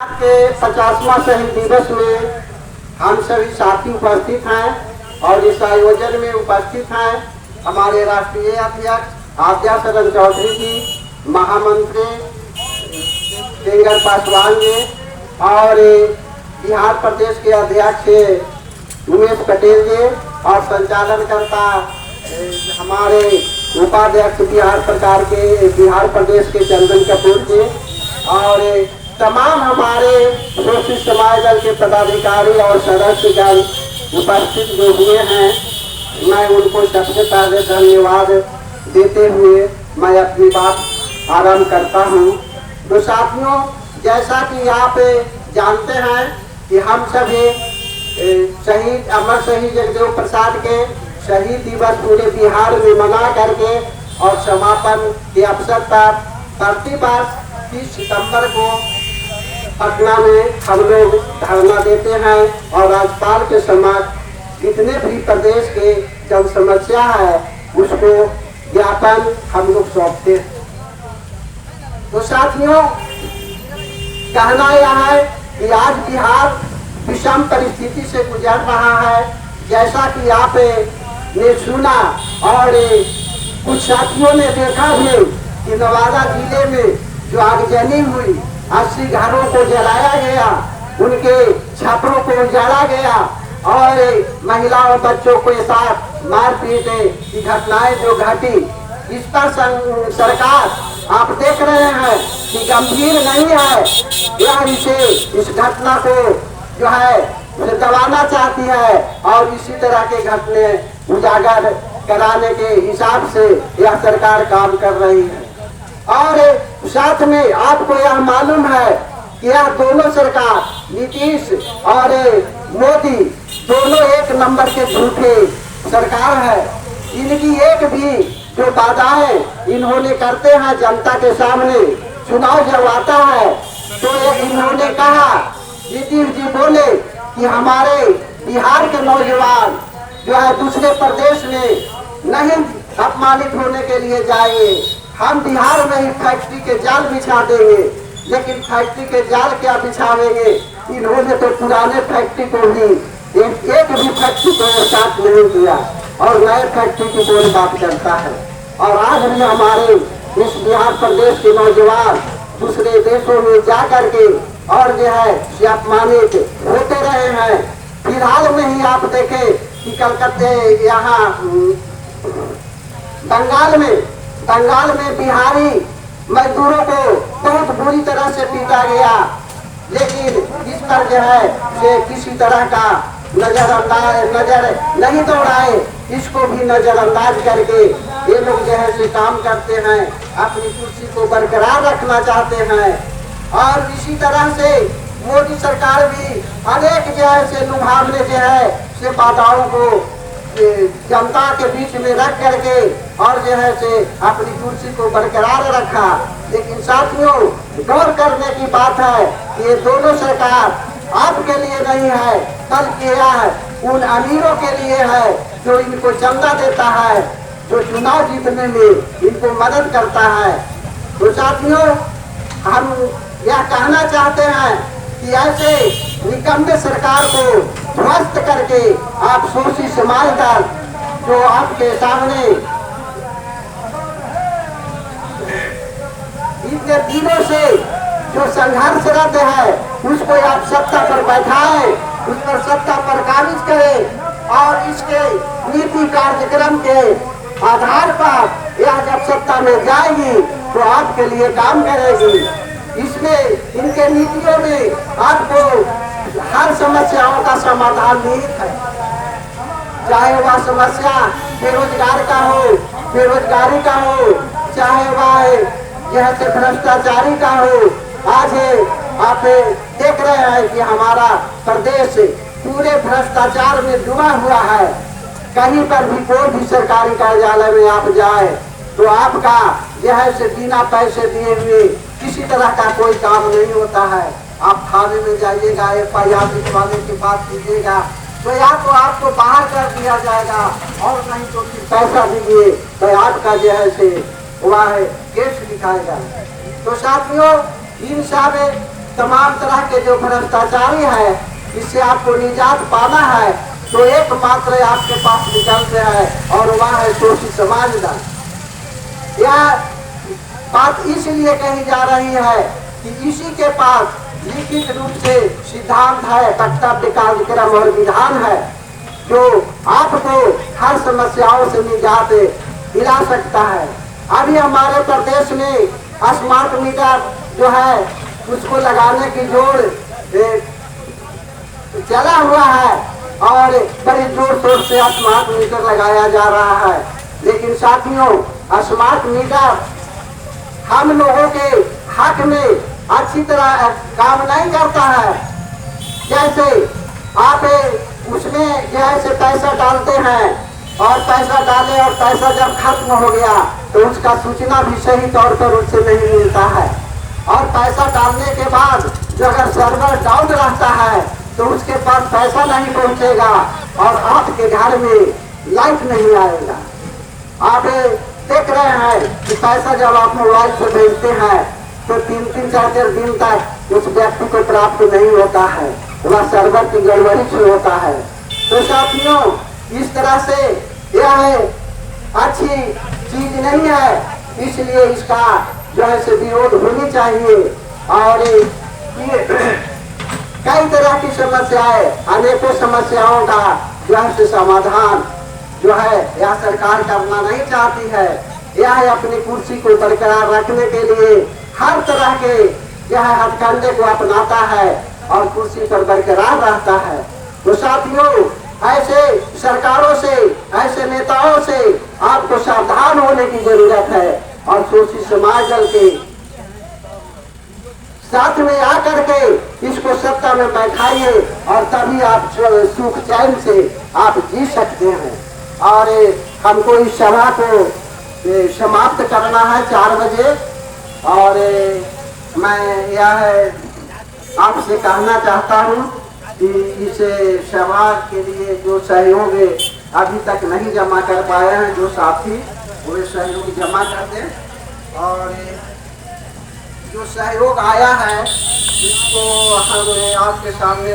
के 50वां शहीद दिवस में हम सभी साथी उपस्थित हैं और इस आयोजन में उपस्थित हैं हमारे राष्ट्रीय अध्यक्ष आद्या शरण चौधरी जी, महामंत्री सिंगर पासवान जी और बिहार प्रदेश के अध्यक्ष उमेश पटेल जी और संचालनकर्ता हमारे उपाध्यक्ष बिहार प्रदेश के चंदन कपूर जी और तमाम हमारे शोषित समाज दल के पदाधिकारी और सदस्यगण उपस्थित जो हुए हैं, मैं उनको सबसे पहले धन्यवाद देते हुए मैं अपनी बात आरंभ करता हूं। तो साथियों, जैसा कि आप जानते हैं कि हम सभी शहीद अमर शहीद जगदेव प्रसाद के शहीद दिवस पूरे बिहार में मना करके और समापन के अवसर पर प्रतिवर्ष 30 सितंबर को पटना में हम लोग धरना देते हैं और राज्यपाल के समक्ष जितने भी प्रदेश के जन समस्या है उसको ज्ञापन हम लोग सौंपते हैं। तो साथियों, कहना यह है कि आज बिहार विषम परिस्थिति से गुजर रहा है। जैसा कि आप ने सुना और कुछ साथियों ने देखा भी कि नवादा जिले में जो आगजनी हुई, 80 घरों को जलाया गया, उनके छात्रों को उजाड़ा गया और महिलाओं बच्चों के साथ मारपीट की घटनाएं जो घटी, इस पर सरकार आप देख रहे हैं कि गंभीर नहीं है। यह इस घटना को जो है दबाना चाहती है और इसी तरह के घटने उजागर कराने के हिसाब से यह सरकार काम कर रही है। और साथ में आपको यह मालूम है कि यह दोनों सरकार नीतीश और मोदी दोनों एक नंबर के झूठे सरकार है। इनकी एक भी जो बाधाएं इन्होंने करते हैं जनता के सामने, चुनाव जब आता है तो इन्होंने कहा, नीतीश जी बोले कि हमारे बिहार के नौजवान जो है दूसरे प्रदेश में नहीं अपमानित होने के लिए जाएंगे, हम बिहार में ही फैक्ट्री के जाल बिछा देंगे। लेकिन फैक्ट्री के जाल क्या बिछावेंगे, इन्होंने तो पुराने फैक्ट्री को भी एक भी फैक्ट्री को स्टार्ट नहीं किया और नए फैक्ट्री की कोई बात करता है। और आज भी हमारे इस बिहार प्रदेश के नौजवान दूसरे देशों में जा करके और जो है अपमानित होते रहे हैं। फिलहाल में ही आप देखें कि कलकत्ते यहाँ बंगाल में बिहारी मजदूरों को बहुत बुरी तरह से पीटा गया, लेकिन इस पर जो है से किसी तरह का नजर नहीं दौड़ाए, इसको भी नजरअंदाज करके ये लोग जो है से काम करते हैं, अपनी कुर्सी को बरकरार रखना चाहते हैं। और इसी तरह से मोदी सरकार भी अनेक जो है से लुभावने जो है से बाधाओं को जनता के बीच में रख करके और जो है से अपनी कुर्सी को बरकरार रखा। लेकिन साथियों, गौर करने की बात है कि ये दोनों सरकार आपके लिए नहीं है, बल्कि यह उन अमीरों के लिए है जो इनको चंदा देता है, जो चुनाव जीतने में इनको मदद करता है। तो साथियों, हम यह कहना चाहते हैं कि ऐसे निकम्मे सरकार को ध्वस्त करके आप शोषित समाज दल जो आपके सामने इतने दिनों से जो संघर्षरत है उसको आप सत्ता पर बैठाएं, उस पर सत्ता पर काबिज करें और इसके नीति कार्यक्रम के आधार पर यह जब सत्ता में जाएगी तो आपके लिए काम करेगी। इसमें इनके नीतियों में आपको हर समस्याओं का समाधान निहित है, चाहे वह समस्या बेरोजगार का हो, बेरोजगारी का हो, चाहे वह यह से भ्रष्टाचारी का हो। आज आप देख रहे हैं कि हमारा प्रदेश पूरे भ्रष्टाचार में डूबा हुआ है। कहीं पर भी कोई भी सरकारी कार्यालय में आप जाए तो आपका यह से बिना पैसे दिए हुए किसी तरह का कोई काम नहीं होता है। आप थाने में जाइएगा, FIR लिखवाने की बात कीजिएगा तो या तो आपको बाहर कर दिया जाएगा और नहीं तो फिर पैसा दीजिए तो आपका जो है से वह केस लिखाएगा। तो साथियों, इन सब तमाम तरह के जो भ्रष्टाचारी है, इससे आपको निजात पाना है तो एकमात्र आपके पास विकल्प है और वह है शोषित समाज दल। यह बात इसलिए कही जा रही है कि इसी के पास लिखित रूप से सिद्धांत है, वक्तव्य कार्यक्रम और विधान है जो आपको हर समस्याओं से निजात दिला सकता है। अभी हमारे प्रदेश में स्मार्ट मीटर जो है उसको लगाने की जोर चला हुआ है और बड़े जोर शोर से स्मार्ट मीटर लगाया जा रहा है। लेकिन साथियों, स्मार्ट मीटर हम लोगों के हक में अच्छी तरह काम नहीं करता है। जैसे आप उसमें जैसे पैसा डालते हैं और पैसा डाले और पैसा जब खत्म हो गया तो उसका सूचना भी सही तौर पर उससे नहीं मिलता है और पैसा डालने के बाद जो अगर सर्वर डाउन रहता है तो उसके पास पैसा नहीं पहुंचेगा और आपके घर में लाइट नहीं आएगा। आप देख रहे हैं कि पैसा जब आप मोबाइल से भेजते हैं तो 3-4 दिन तक उस व्यक्ति को प्राप्त नहीं होता है, वह सर्वर की गड़बड़ी से होता है। तो साथियों, इस तरह से यह अच्छी चीज नहीं है, इसलिए इसका जो है से विरोध होनी चाहिए। और कई तरह की समस्याएं, अनेकों समस्याओं का जो है से समाधान जो है यह सरकार करना नहीं चाहती है। यह अपनी कुर्सी को बरकरार रखने के लिए हर तरह के यह हथकंडे को अपनाता है और कुर्सी पर बरकरार रहता है। तो साथियों, ऐसे सरकारों से, ऐसे नेताओं से आपको सावधान होने की जरूरत है और शोषित समाज दल के साथ में आकर के इसको सत्ता में बैठाइए और तभी आप सुख चैन से आप जी सकते हैं। और हमको इस सभा को समाप्त करना है 4 बजे और मैं यह आपसे कहना चाहता हूँ कि इस सभा के लिए जो सहयोग अभी तक नहीं जमा कर पाए हैं जो साथी, वो सहयोग जमा कर दें और जो सहयोग आया है इसको हम आपके सामने